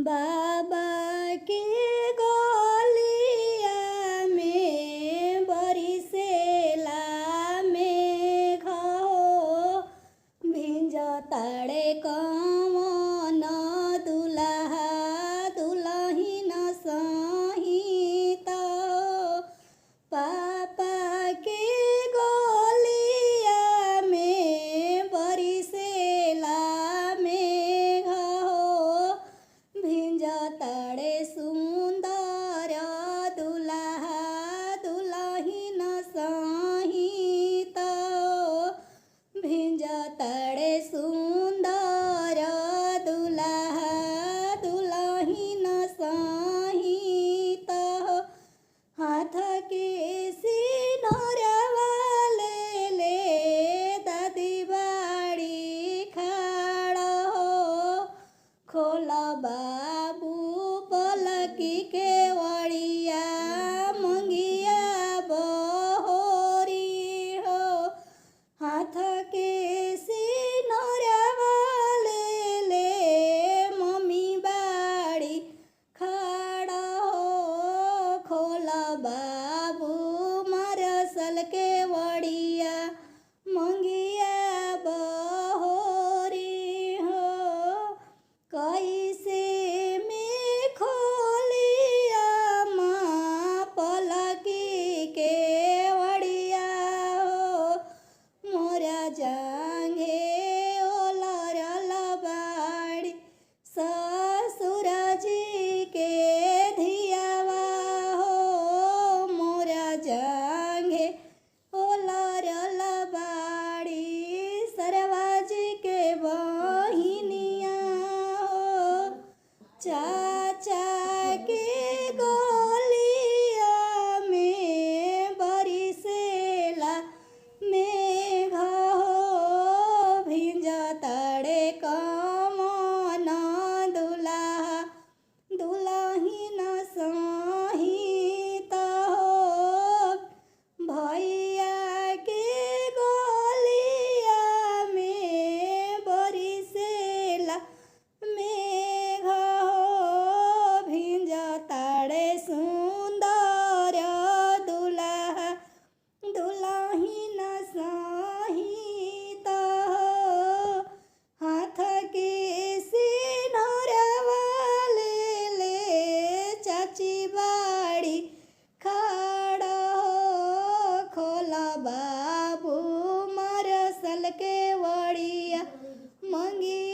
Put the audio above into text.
बाबा के गलिया में बरिसेला मेघ हो, भिंजताड़े कवन दुल्हा दुल्हिन सहित। पापा के गलिया में बरिसेला मेघ हो, भिंजताड़े सुंदर दुल्हा दुल्हिन सहित। भिंजताड़े सुंदर दुल्हा दुल्हिन सहित। हाथ के सिनोरवा ले दादी बाड़ी खाड़ा हो, खोल बाबू पलकी के वड़िया मंगिया बहोरी हो। हाथ के सिनोरवा ले मम्मी बाड़ी खाड़ा हो, खोल बाबू मरसल के वड़िया मंगिया बहोरी हो। कैसे में खोलिया माँ पलकी के वड़िया हो, मोरा जांघे ओलरल बाड़ी ससुर जी के धियावा हो। मोरा जांघे ओलरल बाड़ी सरवा जी के बहिनिया हो। चाचा के गलिया में बरिसेला मेघ हो, भिंजताड़े कवन दुल्हा दुल्हिन सहित हो। भैया के गलिया में बरिसेला मेघ हो, भिंजताड़े सुंदर दुल्हा दुल्हिन सहित हो। हाथ के सिनोरवा ले चाची बाड़ी खाड़ा हो, खोल बाबू मरसल के वड़िया मंगी